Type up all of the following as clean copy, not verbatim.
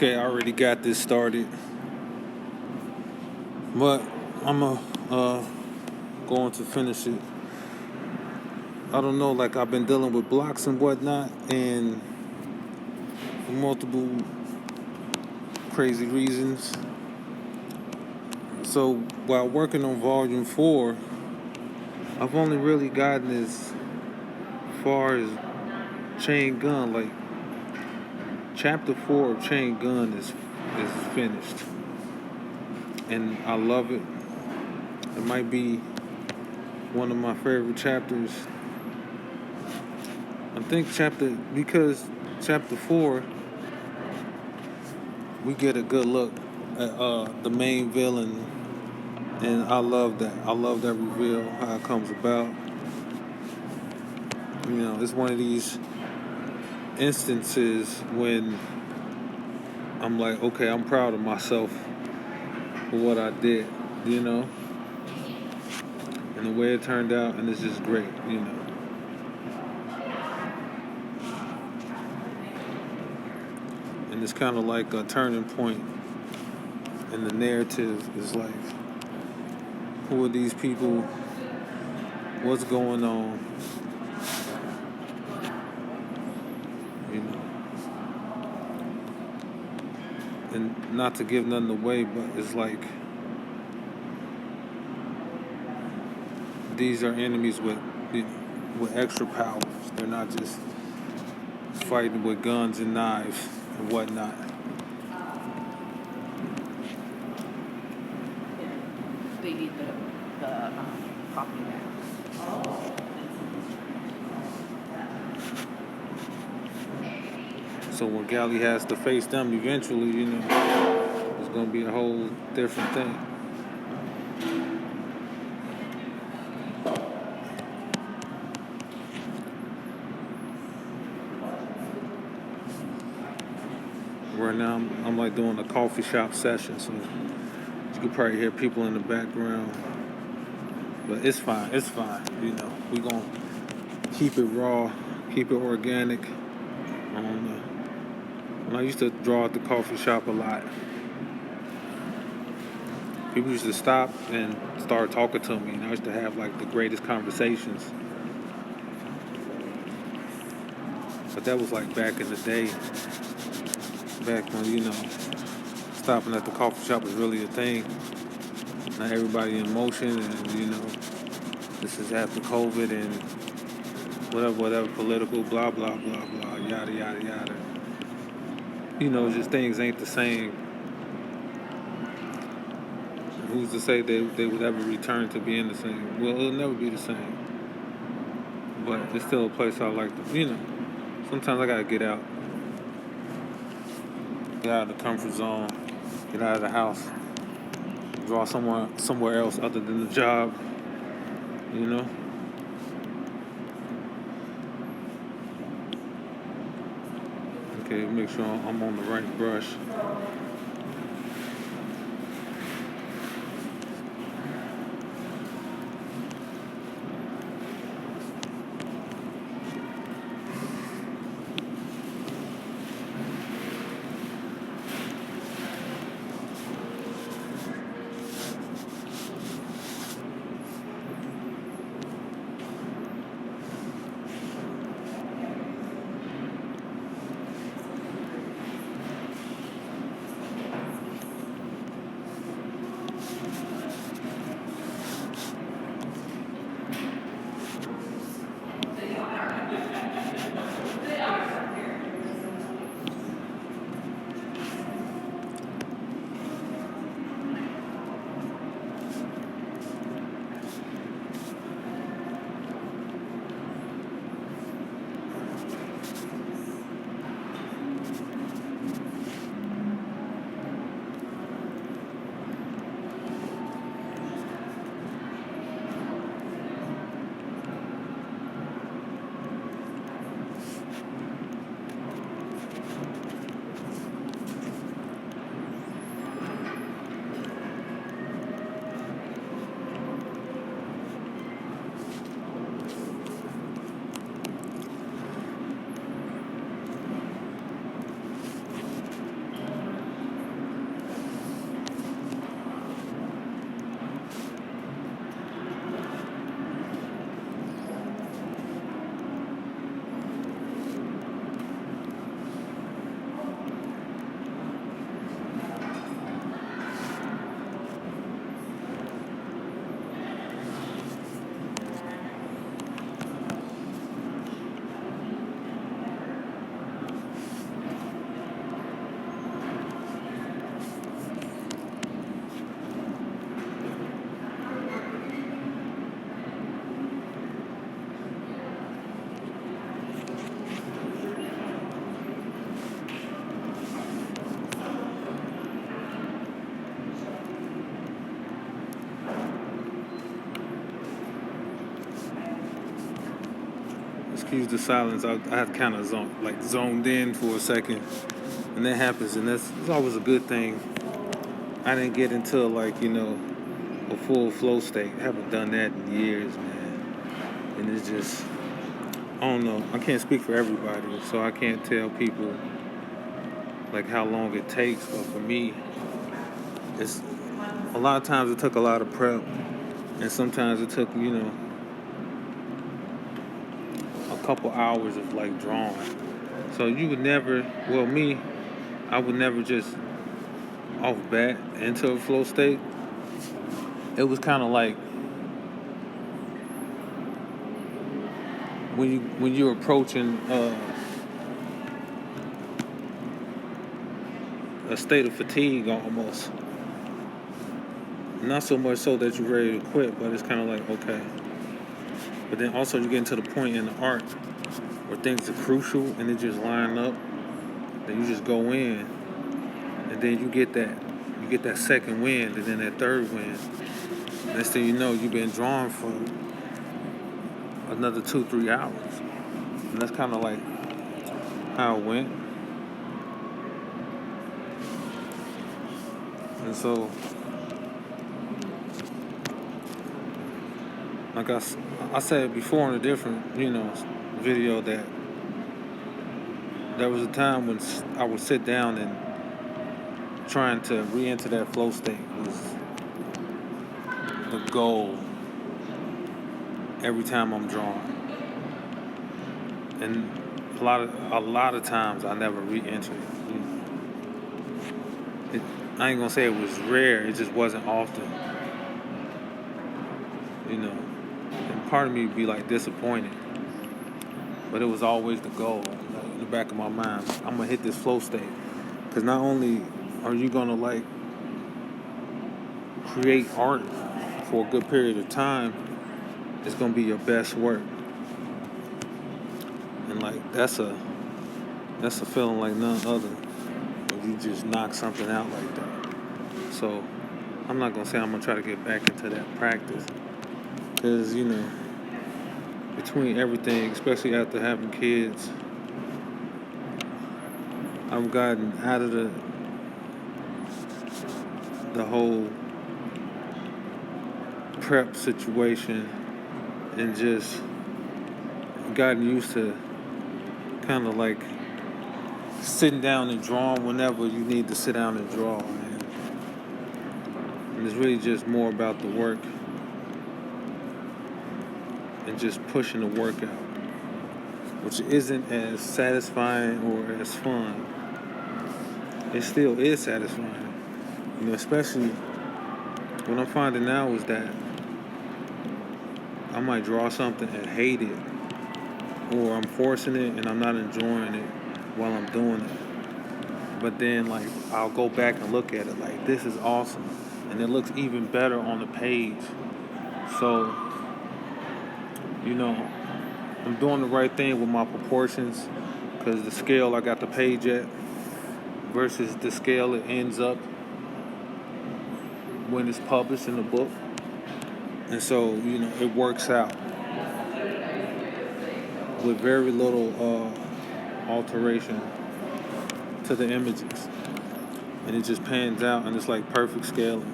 Okay, I already got this started, but I'm going to finish it. I don't know, like I've been dealing with blocks and whatnot, and for multiple crazy reasons. So while working on Volume 4, I've only really gotten as far as Chain Gun. Like Chapter 4 of Chain Gun is finished, and I love it. It might be one of my favorite chapters. I think because chapter 4, we get a good look at the main villain, and I love that. I love that reveal, how it comes about. You know, it's one of these instances when I'm like, okay, I'm proud of myself for what I did, you know, and the way it turned out, and it's just great, you know. And it's kind of like a turning point in the narrative. It's like, who are these people? What's going on? You know. And not to give nothing away, but it's like these are enemies with extra powers. They're not just fighting with guns and knives and whatnot. They need the copy back. So when Gally has to face them eventually, you know, it's going to be a whole different thing. Right now, I'm like doing a coffee shop session, so you could probably hear people in the background. But it's fine, you know. We gonna keep it raw, keep it organic. When I used to draw at the coffee shop a lot, people used to stop and start talking to me, and I used to have like the greatest conversations. But that was like back in the day, back when, you know, stopping at the coffee shop was really a thing. Not everybody in motion, and, you know, this is after COVID and whatever, political, blah, blah, blah, blah, yada, yada, yada. You know, just things ain't the same. Who's to say they would ever return to being the same? Well, it'll never be the same. But it's still a place I like to, you know, sometimes I gotta get out. Get out of the comfort zone. Get out of the house. Draw somewhere else other than the job. You know? Okay, make sure I'm on the right brush. excuse the silence. I had kind of zoned in for a second, and that happens, and it's always a good thing. I didn't get into a full flow state. I haven't done that in years, man. And it's just, I don't know. I can't speak for everybody, so I can't tell people like how long it takes. But for me, it's a lot of times it took a lot of prep, and sometimes it took a couple hours of like drawing. So you would never, well, me, I would never just off bat into a flow state. It was kind of like when you're approaching a state of fatigue almost. Not so much so that you're ready to quit, but it's kind of like, okay. But then also you get into the point in the art where things are crucial and they just line up. Then you just go in, and then you get that second wind, and then that third wind. Next thing you know, you've been drawing for another 2-3 hours, and that's kind of like how it went. And so, like I said before in a different, video, that there was a time when I would sit down and trying to re-enter that flow state was the goal every time I'm drawing. And a lot of times I never re-entered it. I ain't gonna say it was rare, it just wasn't often. And part of me would be like disappointed. But it was always the goal, like, in the back of my mind. I'm gonna hit this flow state. Because not only are you gonna like create art for a good period of time, it's gonna be your best work. And like that's a feeling like none other when you just knock something out like that. So I'm not gonna say I'm gonna try to get back into that practice. Because, between everything, especially after having kids, I've gotten out of the whole prep situation and just gotten used to kind of like sitting down and drawing whenever you need to sit down and draw. And it's really just more about the work and just pushing the work out, which isn't as satisfying or as fun. It still is satisfying, especially what I'm finding now is that I might draw something and hate it, or I'm forcing it and I'm not enjoying it while I'm doing it. But then like I'll go back and look at it like, this is awesome, and it looks even better on the page. So I'm doing the right thing with my proportions, because the scale I got the page at versus the scale it ends up when it's published in the book. And so, it works out with very little alteration to the images. And it just pans out, and it's like perfect scaling.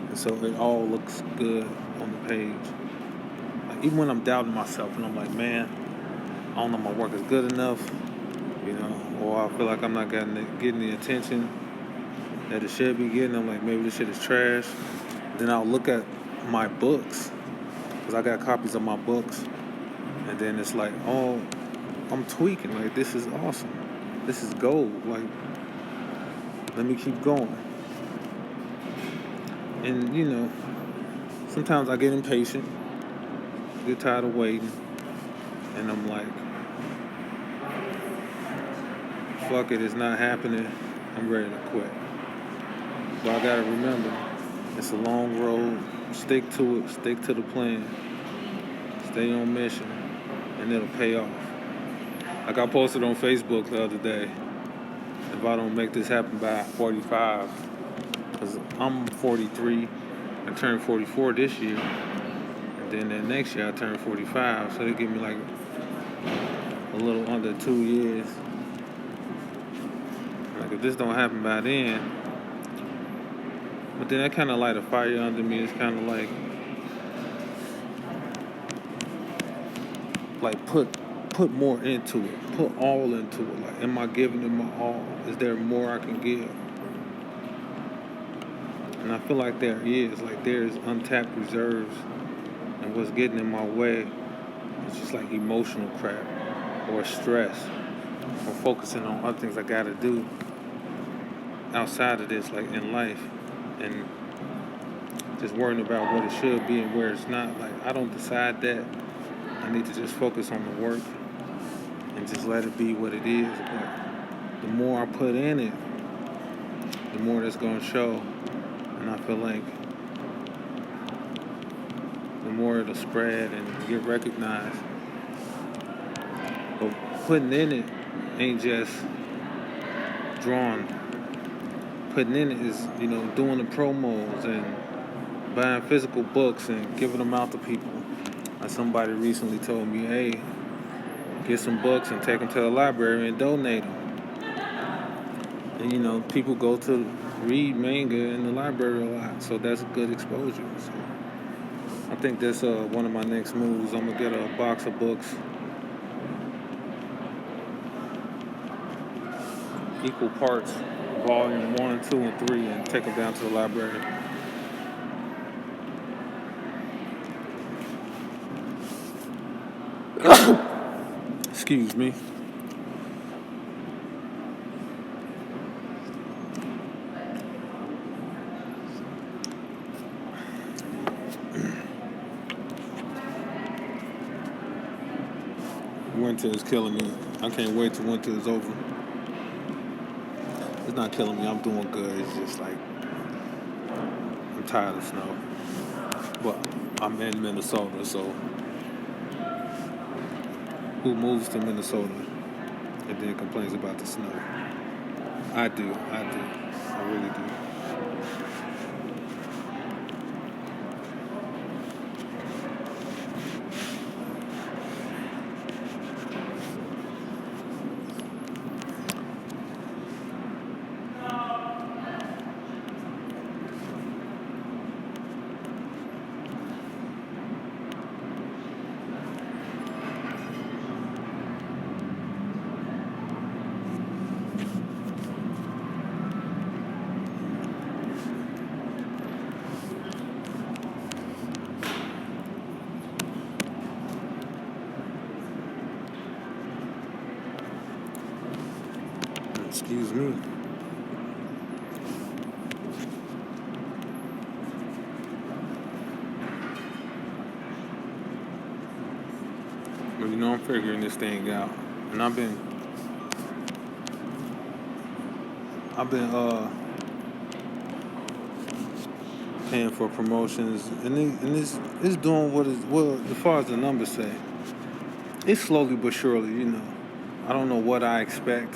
And so it all looks good on the page. Even when I'm doubting myself and I'm like, man, I don't know if my work is good enough, or I feel like I'm not getting the attention that it should be getting. I'm like, maybe this shit is trash. Then I'll look at my books, because I got copies of my books, and then it's like, oh, I'm tweaking. Like, this is awesome. This is gold. Like, let me keep going. And, sometimes I get impatient. Get tired of waiting, and I'm like, fuck it, it's not happening, I'm ready to quit. But I gotta remember, it's a long road. Stick to it, stick to the plan, stay on mission, and it'll pay off. Like I posted on Facebook the other day, if I don't make this happen by 45, because I'm 43, I turned 44 this year. Then that next year I turned 45, so they give me like a little under 2 years. Like if this don't happen by then, but then that kind of light a fire under me. It's kind of like put more into it, put all into it. Like, am I giving it my all? Is there more I can give? And I feel like there is. Like there's untapped reserves, and what's getting in my way is just like emotional crap, or stress, or focusing on other things I gotta do outside of this, like in life, and just worrying about what it should be and where it's not. Like I don't decide that. I need to just focus on the work and just let it be what it is. But the more I put in it, the more that's going to show. And I feel like the more it'll spread and get recognized. But putting in it ain't just drawing. Putting in it is, doing the promos and buying physical books and giving them out to people. Like somebody recently told me, hey, get some books and take them to the library and donate them. And, people go to read manga in the library a lot, so that's good exposure. So I think that's one of my next moves. I'm going to get a box of books, equal parts, volume 1, 2, and 3, and take them down to the library. Excuse me. Winter is killing me. I can't wait till winter is over. It's not killing me. I'm doing good. It's just like I'm tired of snow. But I'm in Minnesota, so who moves to Minnesota and then complains about the snow? I do. I really do. Excuse me. But I'm figuring this thing out. And I've been paying for promotions, and it's doing well, as far as the numbers say. It's slowly but surely, I don't know what I expect.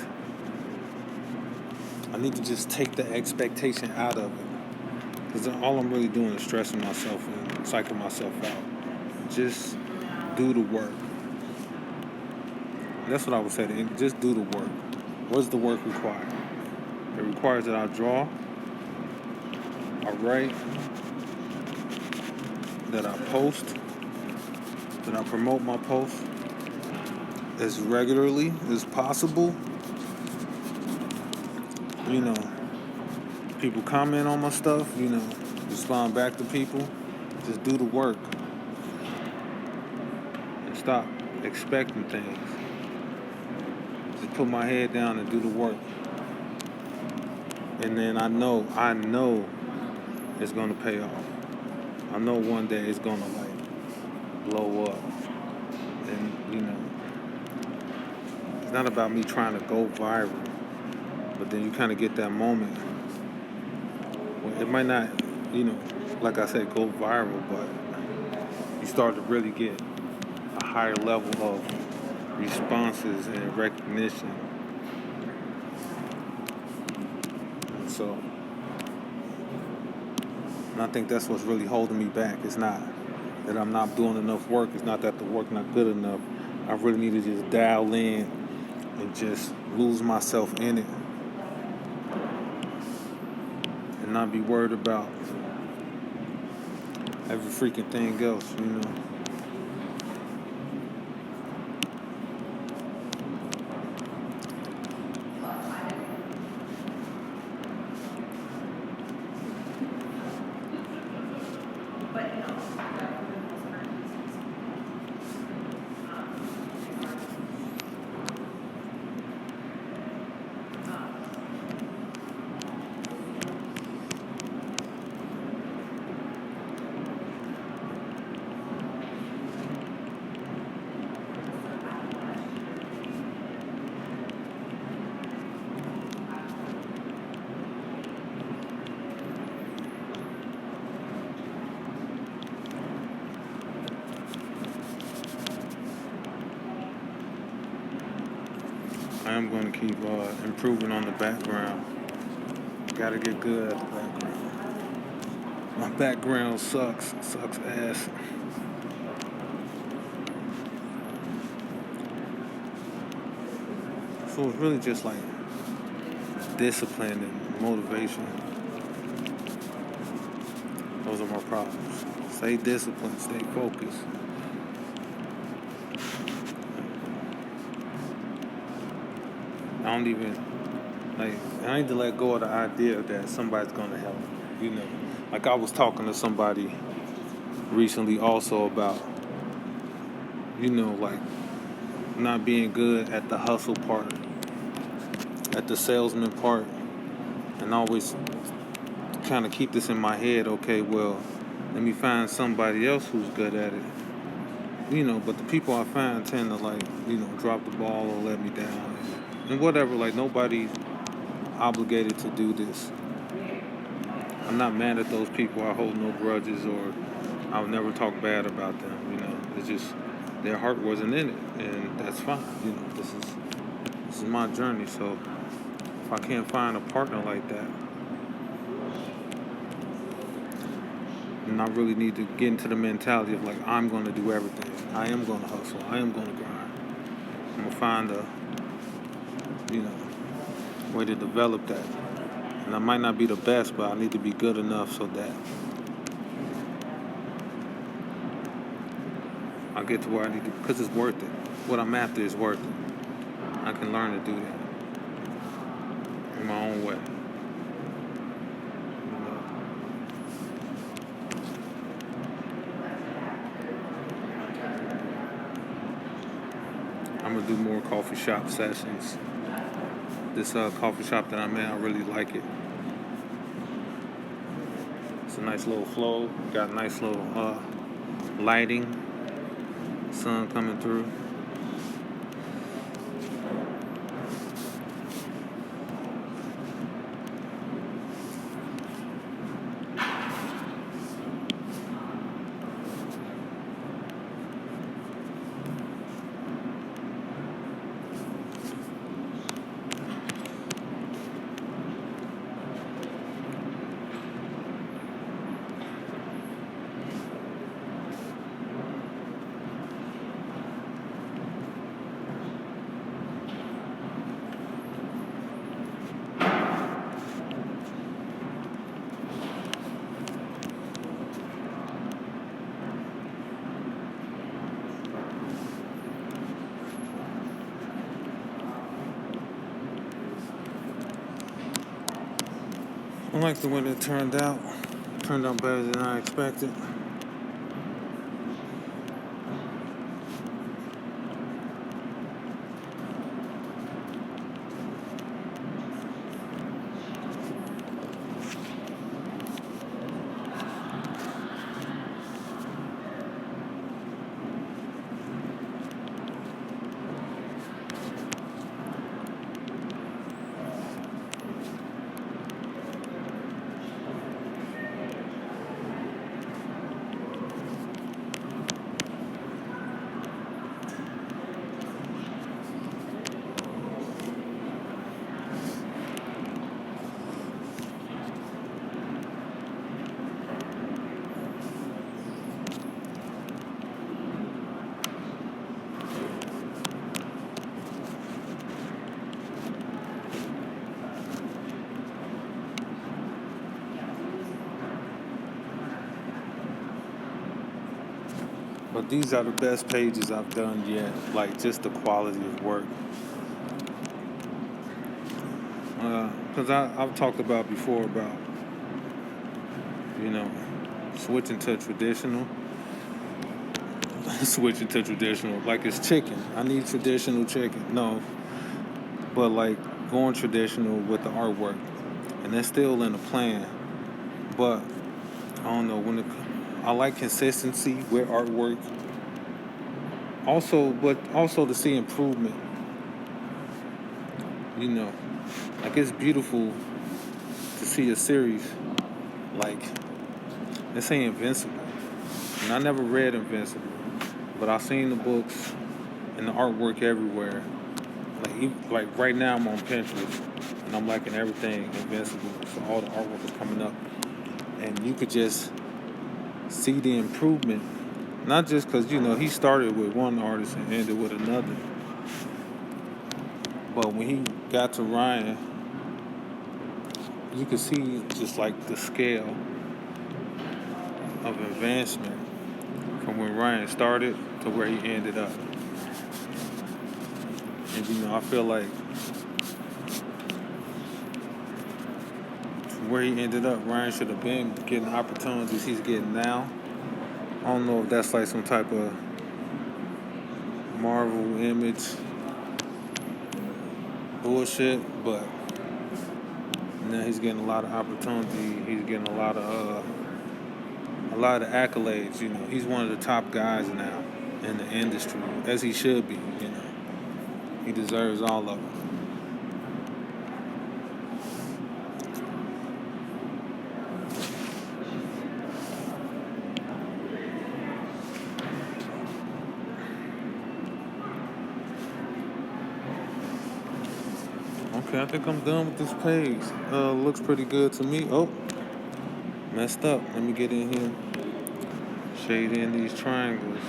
I need to just take the expectation out of it. Because all I'm really doing is stressing myself and psyching myself out. Just do the work. That's what I would say. Just do the work. What does the work require? It requires that I draw, I write, that I post, that I promote my posts as regularly as possible. People comment on my stuff, respond back to people. Just do the work. And stop expecting things. Just put my head down and do the work. And then I know it's gonna pay off. I know one day it's gonna blow up. And it's not about me trying to go viral. But then you kind of get that moment where it might not, like I said, go viral, but you start to really get a higher level of responses and recognition. And I think that's what's really holding me back. It's not that I'm not doing enough work. It's not that the work not good enough. I really need to just dial in and just lose myself in it and not be worried about every freaking thing else, you know. I am going to keep improving on the background. Gotta get good at the background. My background sucks ass. So it's really just like discipline and motivation. Those are my problems. Stay disciplined, stay focused. I need to let go of the idea that somebody's gonna help. You know, like I was talking to somebody recently also about, you know, like not being good at the hustle part, at the salesman part, and always kind of keep this in my head. Okay, well, let me find somebody else who's good at it. You know, but the people I find tend to like, you know, drop the ball or let me down. And whatever, like nobody's obligated to do this. I'm not mad at those people. I hold no grudges or I'll never talk bad about them. You know, it's just their heart wasn't in it, and that's fine. You know, this is my journey. So if I can't find a partner like that, then I really need to get into the mentality of like I'm going to do everything. I am going to hustle. I am going to grind. I'm going to find a way to develop that. And I might not be the best, but I need to be good enough so that I get to where I need to, because it's worth it. What I'm after is worth it. I can learn to do that in my own way. I'm going to do more coffee shop sessions. This coffee shop that I'm in, I really like it. It's a nice little flow. Got nice little lighting. Sun coming through. I like the way it turned out. Turned out better than I expected. these are the best pages I've done yet. Like, just the quality of work. Because I've talked about before about, you know, switching to traditional. Switching to traditional. Like, it's chicken. I need traditional chicken. No. But, like, going traditional with the artwork. And that's still in the plan. But, I don't know, I like consistency with artwork. But also to see improvement. You know, like, it's beautiful to see a series like, this ain't Invincible. And I never read Invincible, but I've seen the books and the artwork everywhere. Like right now I'm on Pinterest and I'm liking everything Invincible. So all the artwork is coming up. And you could just see the improvement. Not just because, he started with one artist and ended with another. But when he got to Ryan, you could see just like the scale of advancement from when Ryan started to where he ended up. And I feel like from where he ended up, Ryan should have been getting the opportunities he's getting now. I don't know if that's like some type of Marvel image bullshit, but now he's getting a lot of opportunity. He's getting a lot of accolades. He's one of the top guys now in the industry, as he should be. He deserves all of it. Okay, I think I'm done with this page. Looks pretty good to me. Oh, messed up. Let me get in here. Shade in these triangles.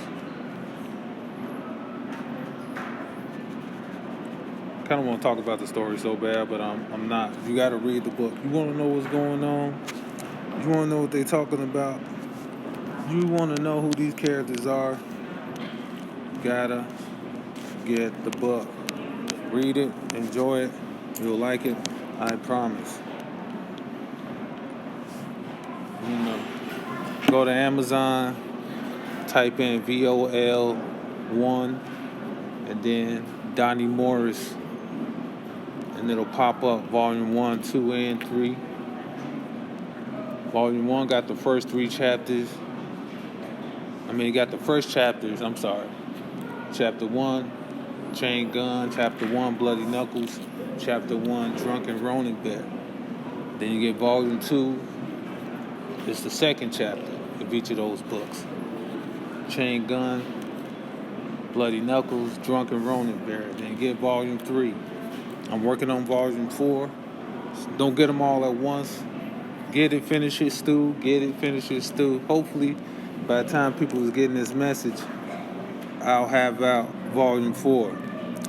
Kind of want to talk about the story so bad, but I'm not. You got to read the book. You want to know what's going on? You want to know what they're talking about? You want to know who these characters are? You gotta get the book. Read it, enjoy it. You'll like it, I promise. Go to Amazon, type in VOL1, and then Donnie Morris, and it'll pop up Volume 1, 2, and 3. Volume 1 got the first 3 chapters. Got the first chapters, I'm sorry. Chapter 1, Chain Gun. Chapter 1, Bloody Knuckles. Chapter 1, Drunken Ronin Bear. Then you get Volume 2. It's the second chapter of each of those books. Chain Gun, Bloody Knuckles, Drunken Ronin Bear. Then you get Volume 3. I'm working on Volume 4. Don't get them all at once. Get it, finish it, stew. Get it, finish it, stew. Hopefully, by the time people is getting this message, I'll have out Volume 4.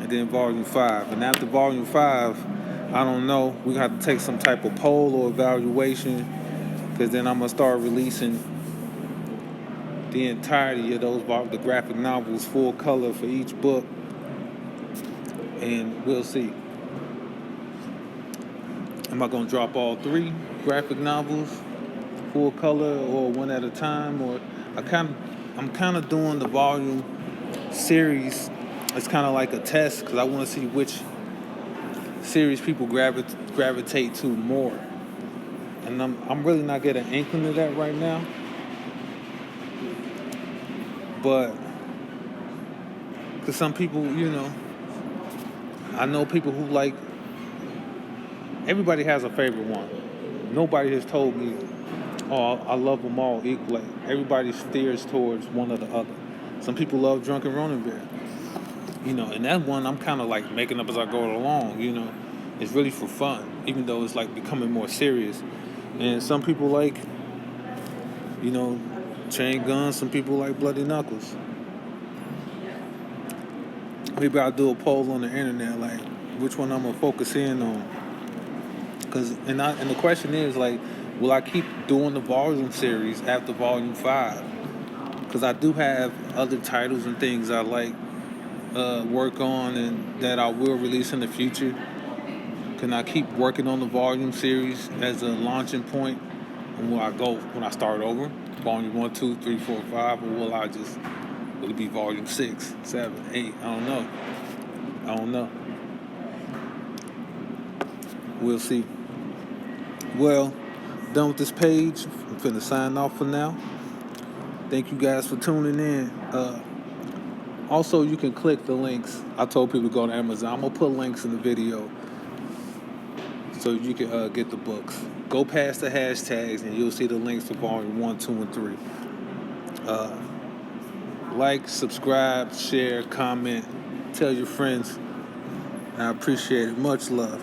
And then Volume 5. And after Volume 5, I don't know. We have to take some type of poll or evaluation, because then I'm going to start releasing the entirety of the graphic novels, full color for each book. And we'll see. Am I going to drop all 3 graphic novels, full color, or one at a time? Or I'm kind of doing the volume series. It's kind of like a test, because I want to see which series people gravitate to more. And I'm really not getting an inkling of that right now. But because some people, I know people who like. Everybody has a favorite one. Nobody has told me, oh, I love them all equally. Everybody steers towards one or the other. Some people love Drunken Ronin Bear. And that one I'm kind of like making up as I go along, It's really for fun, even though it's like becoming more serious. And some people like, Chain Gun. Some people like Bloody Knuckles. Maybe I'll do a poll on the internet, like, which one I'm going to focus in on. And the question is, like, will I keep doing the volume series after Volume 5? Because I do have other titles and things I like work on and that I will release in the future? Can I keep working on the volume series as a launching point? And when I start over? Volume 1, 2, 3, 4, 5? Or will it be volume 6, 7, 8? I don't know. We'll see. Well, done with this page. I'm finna sign off for now. Thank you guys for tuning in. Also, you can click the links. I told people to go to Amazon. I'm going to put links in the video so you can get the books. Go past the hashtags and you'll see the links to volume 1, 2, and 3. Like, subscribe, share, comment, tell your friends. I appreciate it. Much love.